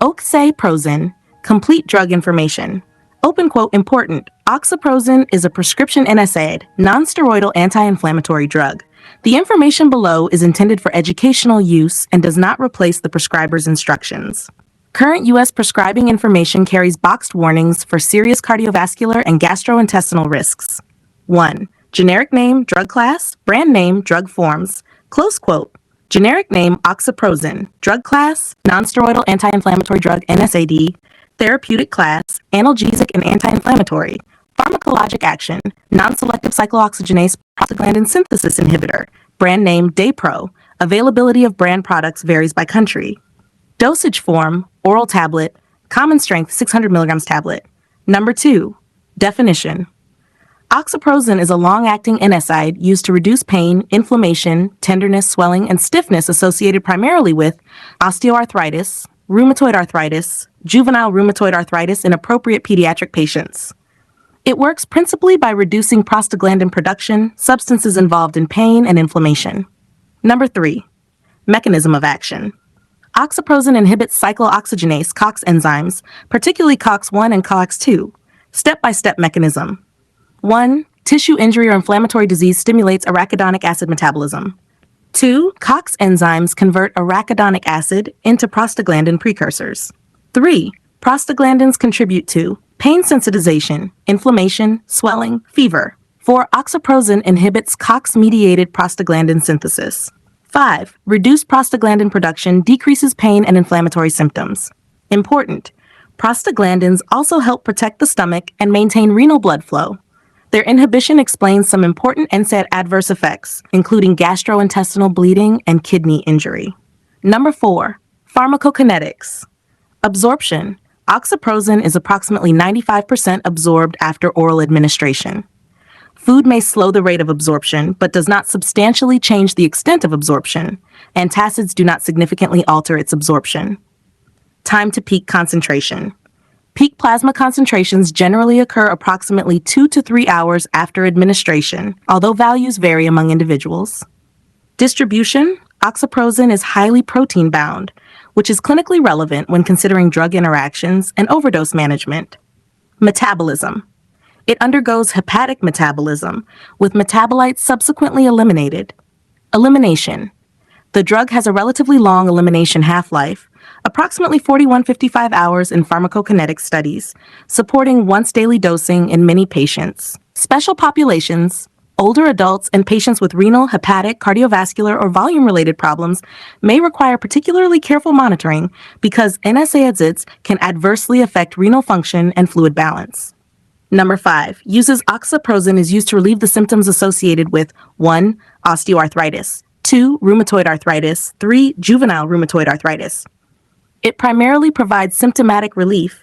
Oxaprozin, complete drug information. Open quote important. Oxaprozin is a prescription NSAID, non-steroidal anti-inflammatory drug. The information below is intended for educational use and does not replace the prescriber's instructions. Current U.S. prescribing information carries boxed warnings for serious cardiovascular and gastrointestinal risks. 1. Generic name, drug class, brand name, drug forms. Close quote. Generic name, Oxaprozin. Drug class, non-steroidal anti-inflammatory drug NSAID. Therapeutic class, analgesic and anti-inflammatory. Pharmacologic action, non-selective cyclooxygenase prostaglandin synthesis inhibitor. Brand name, Daypro. Availability of brand products varies by country. Dosage form, oral tablet, common strength 600 milligrams tablet. Number 2. Definition. Oxaprozin is a long-acting NSAID used to reduce pain, inflammation, tenderness, swelling, and stiffness associated primarily with osteoarthritis, rheumatoid arthritis, juvenile rheumatoid arthritis in appropriate pediatric patients. It works principally by reducing prostaglandin production, substances involved in pain and inflammation. Number 3. Mechanism of action. Oxaprozin inhibits cyclooxygenase COX enzymes, particularly COX-1 and COX-2. Step-by-step mechanism. 1. Tissue injury or inflammatory disease stimulates arachidonic acid metabolism. 2. COX enzymes convert arachidonic acid into prostaglandin precursors. 3. Prostaglandins contribute to pain sensitization, inflammation, swelling, fever. 4. Oxaprozin inhibits COX-mediated prostaglandin synthesis. 5. Reduced prostaglandin production decreases pain and inflammatory symptoms. Important. Prostaglandins also help protect the stomach and maintain renal blood flow. Their inhibition explains some important NSAID adverse effects, including gastrointestinal bleeding and kidney injury. Number 4. Pharmacokinetics. Absorption. Oxaprozin is approximately 95% absorbed after oral administration. Food may slow the rate of absorption, but does not substantially change the extent of absorption. Antacids do not significantly alter its absorption. Time to peak concentration. Peak plasma concentrations generally occur approximately 2 to 3 hours after administration, although values vary among individuals. Distribution. Oxaprozin is highly protein-bound, which is clinically relevant when considering drug interactions and overdose management. Metabolism. It undergoes hepatic metabolism, with metabolites subsequently eliminated. Elimination. The drug has a relatively long elimination half-life, approximately 41-55 hours in pharmacokinetic studies, supporting once-daily dosing in many patients. Special populations, older adults and patients with renal, hepatic, cardiovascular, or volume-related problems may require particularly careful monitoring because NSAIDs can adversely affect renal function and fluid balance. Number 5. Uses oxaprozin is used to relieve the symptoms associated with 1. Osteoarthritis, 2. Rheumatoid arthritis, 3. Juvenile rheumatoid arthritis. It primarily provides symptomatic relief.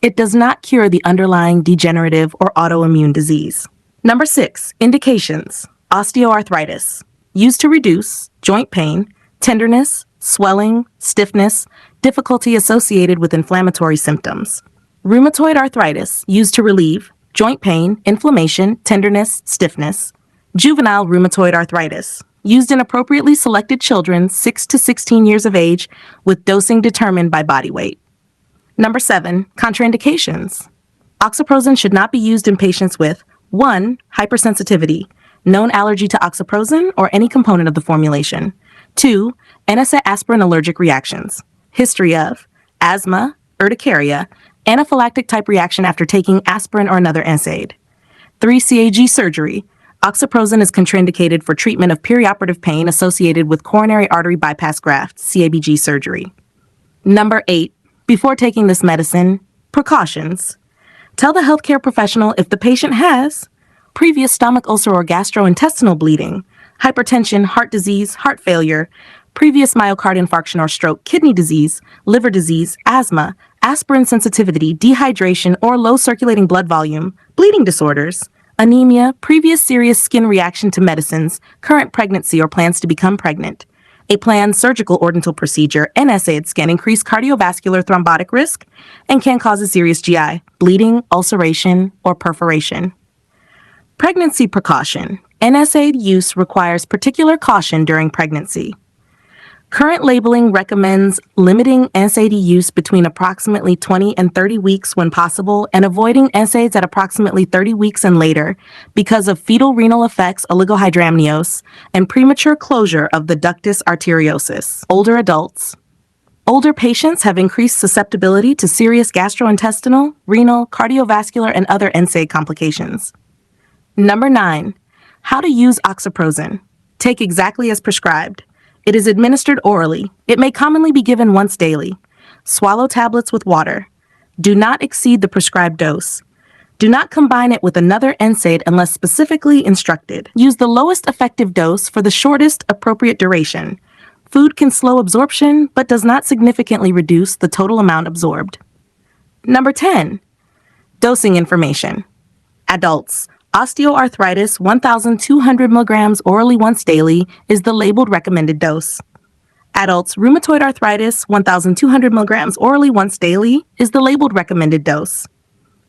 It does not cure the underlying degenerative or autoimmune disease. Number 6. Indications. Osteoarthritis. Used to reduce joint pain, tenderness, swelling, stiffness, difficulty associated with inflammatory symptoms. Rheumatoid arthritis, used to relieve joint pain, inflammation, tenderness, stiffness. Juvenile rheumatoid arthritis, used in appropriately selected children 6 to 16 years of age with dosing determined by body weight. Number 7. Contraindications. Oxaprozin should not be used in patients with 1. Hypersensitivity, known allergy to oxaprozin or any component of the formulation. 2. NSAID aspirin allergic reactions. History of asthma, urticaria, anaphylactic type reaction after taking aspirin or another NSAID. 3. CAG surgery. Oxaprozin is contraindicated for treatment of perioperative pain associated with coronary artery bypass graft, CABG surgery. Number 8. Before taking this medicine, precautions. Tell the healthcare professional if the patient has previous stomach ulcer or gastrointestinal bleeding, hypertension, heart disease, heart failure, previous myocardial infarction or stroke, kidney disease, liver disease, asthma, aspirin sensitivity, dehydration or low circulating blood volume, bleeding disorders, anemia, previous serious skin reaction to medicines, current pregnancy or plans to become pregnant. A planned surgical or dental procedure, NSAIDs can increase cardiovascular thrombotic risk and can cause a serious GI, bleeding, ulceration, or perforation. Pregnancy precaution. NSAID use requires particular caution during pregnancy. Current labeling recommends limiting NSAID use between approximately 20 and 30 weeks when possible and avoiding NSAIDs at approximately 30 weeks and later because of fetal renal effects, oligohydramnios, and premature closure of the ductus arteriosus. Older adults. Older patients have increased susceptibility to serious gastrointestinal, renal, cardiovascular, and other NSAID complications. Number 9. How to use oxaprozin. Take exactly as prescribed. It is administered orally. It may commonly be given once daily. Swallow tablets with water. Do not exceed the prescribed dose. Do not combine it with another NSAID unless specifically instructed. Use the lowest effective dose for the shortest appropriate duration. Food can slow absorption, but does not significantly reduce the total amount absorbed. Number 10. Dosing information. Adults. Osteoarthritis 1,200 milligrams orally once daily is the labeled recommended dose. Adults, rheumatoid arthritis 1,200 milligrams orally once daily is the labeled recommended dose.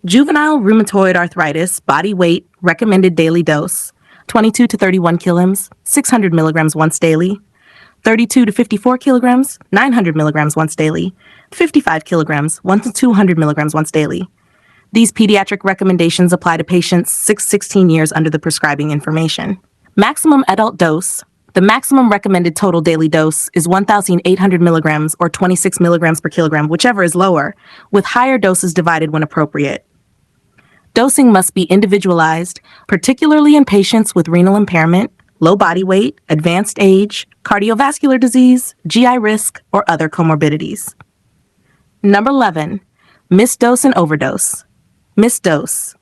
Juvenile rheumatoid arthritis body weight recommended daily dose 22 to 31 kilograms, 600 milligrams once daily. 32 to 54 kilograms, 900 milligrams once daily. 55 kilograms, 1 to 200 milligrams once daily. These pediatric recommendations apply to patients 6 to 16 years under the prescribing information. Maximum adult dose. The maximum recommended total daily dose is 1,800 milligrams or 26 milligrams per kilogram, whichever is lower, with higher doses divided when appropriate. Dosing must be individualized, particularly in patients with renal impairment, low body weight, advanced age, cardiovascular disease, GI risk, or other comorbidities. Number 11. Missed dose and overdose. Missed dose.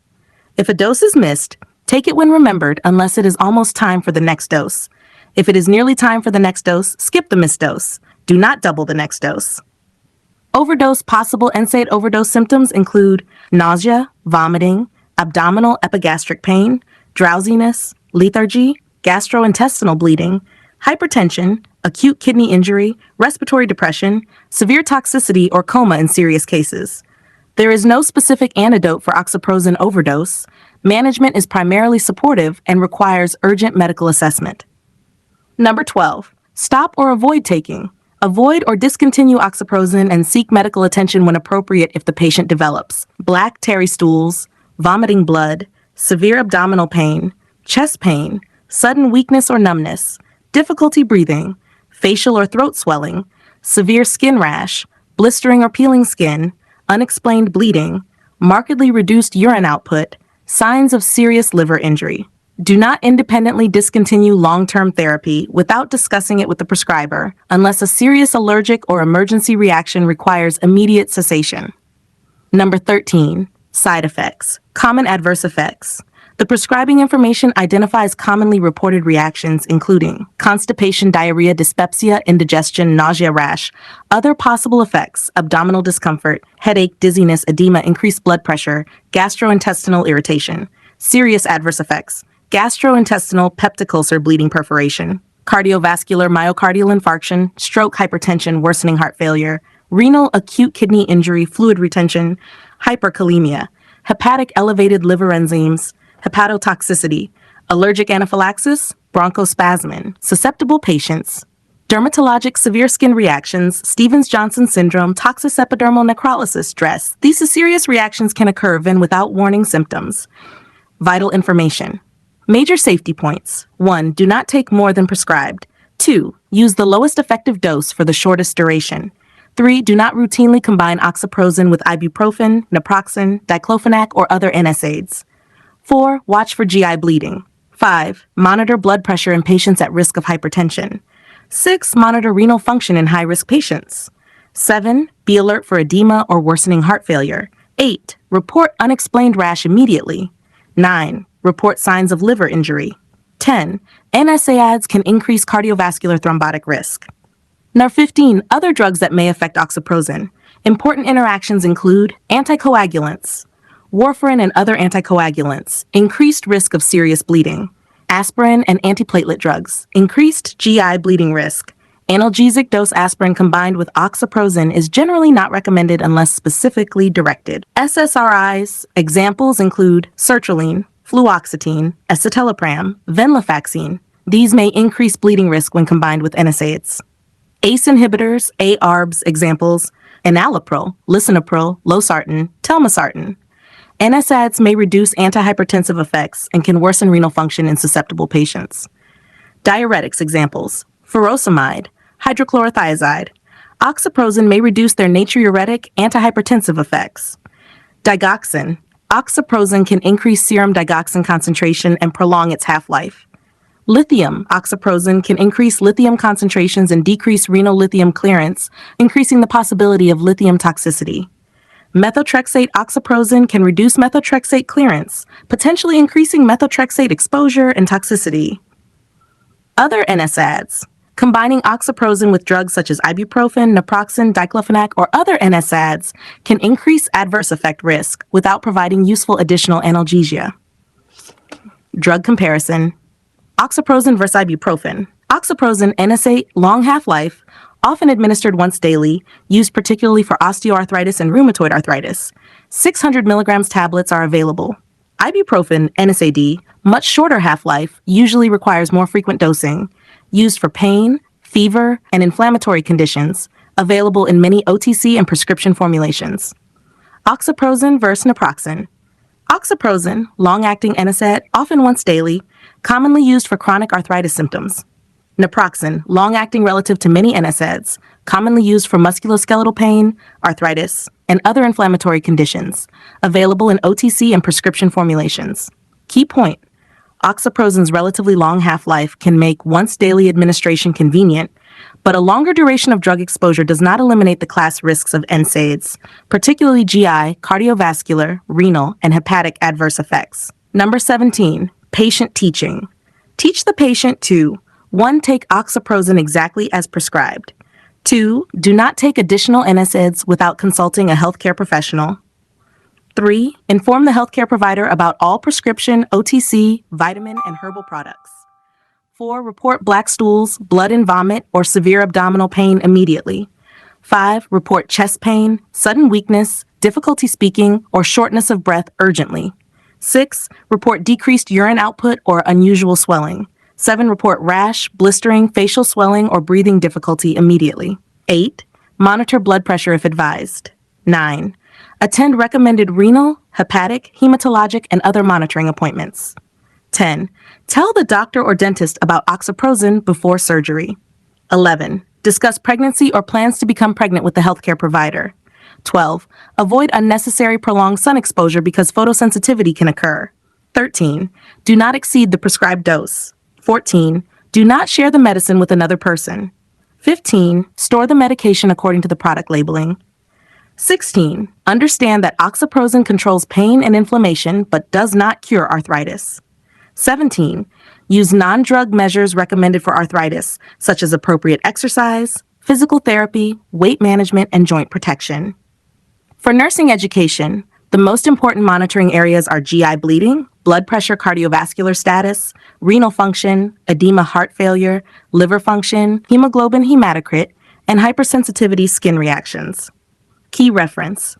If a dose is missed, take it when remembered unless it is almost time for the next dose. If it is nearly time for the next dose, skip the missed dose. Do not double the next dose. Overdose. Possible NSAID overdose symptoms include nausea, vomiting, abdominal epigastric pain, drowsiness, lethargy, gastrointestinal bleeding, hypertension, acute kidney injury, respiratory depression, severe toxicity, or coma in serious cases. There is no specific antidote for oxaprozin overdose. Management is primarily supportive and requires urgent medical assessment. Number 12. Stop or avoid taking. Avoid or discontinue oxaprozin and seek medical attention when appropriate if the patient develops black tarry stools, vomiting blood, severe abdominal pain, chest pain, sudden weakness or numbness, difficulty breathing, facial or throat swelling, severe skin rash, blistering or peeling skin, unexplained bleeding, markedly reduced urine output, signs of serious liver injury. Do not independently discontinue long-term therapy without discussing it with the prescriber unless a serious allergic or emergency reaction requires immediate cessation. Number 13. Side effects. Common adverse effects. The prescribing information identifies commonly reported reactions including constipation, diarrhea, dyspepsia, indigestion, nausea, rash. Other possible effects: abdominal discomfort, headache, dizziness, edema, increased blood pressure, gastrointestinal irritation. Serious adverse effects: gastrointestinal peptic ulcer, bleeding, perforation, cardiovascular, myocardial infarction, stroke, hypertension, worsening heart failure, renal, acute kidney injury, fluid retention, hyperkalemia, hepatic elevated liver enzymes, hepatotoxicity, allergic anaphylaxis, bronchospasmin, susceptible patients, dermatologic severe skin reactions, Stevens-Johnson syndrome, toxic epidermal necrolysis, stress. These serious reactions can occur even without warning symptoms. Vital information. Major safety points. 1. Do not take more than prescribed. 2. Use the lowest effective dose for the shortest duration. 3. Do not routinely combine oxaprozin with ibuprofen, naproxen, diclofenac, or other NSAIDs. 4. Watch for GI bleeding. 5. Monitor blood pressure in patients at risk of hypertension. 6. Monitor renal function in high-risk patients. 7. Be alert for edema or worsening heart failure. 8. Report unexplained rash immediately. 9. Report signs of liver injury. 10. NSAIDs can increase cardiovascular thrombotic risk. Number 15. Other drugs that may affect oxaprozin. Important interactions include anticoagulants, warfarin and other anticoagulants, increased risk of serious bleeding, aspirin and antiplatelet drugs, increased GI bleeding risk. Analgesic dose aspirin combined with oxaprozin is generally not recommended unless specifically directed. SSRIs, examples include sertraline, fluoxetine, escitalopram, venlafaxine. These may increase bleeding risk when combined with NSAIDs. ACE inhibitors, ARBs, examples, enalapril, lisinopril, losartan, telmisartan. NSAIDs may reduce antihypertensive effects and can worsen renal function in susceptible patients. Diuretics, examples, furosemide, hydrochlorothiazide. Oxaprozin may reduce their natriuretic antihypertensive effects. Digoxin. Oxaprozin can increase serum digoxin concentration and prolong its half-life. Lithium. Oxaprozin can increase lithium concentrations and decrease renal lithium clearance, increasing the possibility of lithium toxicity. Methotrexate oxaprozin can reduce methotrexate clearance, potentially increasing methotrexate exposure and toxicity. Other NSAIDs. Combining oxaprozin with drugs such as ibuprofen, naproxen, diclofenac, or other NSAIDs can increase adverse effect risk without providing useful additional analgesia. Drug comparison. Oxaprozin versus ibuprofen. Oxaprozin NSAID, long half-life, often administered once daily, used particularly for osteoarthritis and rheumatoid arthritis. 600 milligrams tablets are available. Ibuprofen NSAID, much shorter half-life, usually requires more frequent dosing, used for pain, fever, and inflammatory conditions, available in many OTC and prescription formulations. Oxaprozin versus naproxen. Oxaprozin, long-acting NSAID, often once daily, commonly used for chronic arthritis symptoms. Naproxen, long-acting relative to many NSAIDs, commonly used for musculoskeletal pain, arthritis, and other inflammatory conditions, available in OTC and prescription formulations. Key point: oxaprozin's relatively long half-life can make once-daily administration convenient, but a longer duration of drug exposure does not eliminate the class risks of NSAIDs, particularly GI, cardiovascular, renal, and hepatic adverse effects. Number 17, patient teaching. Teach the patient to 1. Take oxaprozin exactly as prescribed. 2. Do not take additional NSAIDs without consulting a healthcare professional. 3. Inform the healthcare provider about all prescription, OTC, vitamin, and herbal products. 4. Report black stools, blood and vomit, or severe abdominal pain immediately. 5. Report chest pain, sudden weakness, difficulty speaking, or shortness of breath urgently. 6. Report decreased urine output or unusual swelling. 7. Report rash, blistering, facial swelling, or breathing difficulty immediately. 8. Monitor blood pressure if advised. 9. Attend recommended renal, hepatic, hematologic, and other monitoring appointments. 10. Tell the doctor or dentist about oxaprozin before surgery. 11. Discuss pregnancy or plans to become pregnant with the healthcare provider. 12. Avoid unnecessary prolonged sun exposure because photosensitivity can occur. 13. Do not exceed the prescribed dose. 14. Do not share the medicine with another person. 15. Store the medication according to the product labeling. 16. Understand that oxaprozin controls pain and inflammation but does not cure arthritis. 17. Use non-drug measures recommended for arthritis, such as appropriate exercise, physical therapy, weight management, and joint protection. For nursing education, the most important monitoring areas are GI bleeding, blood pressure cardiovascular status, renal function, edema heart failure, liver function, hemoglobin hematocrit, and hypersensitivity skin reactions. Key reference.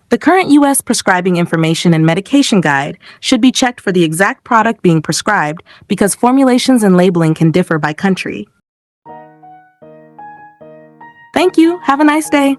The current U.S. prescribing information and medication guide should be checked for the exact product being prescribed because formulations and labeling can differ by country. Thank you. Have a nice day.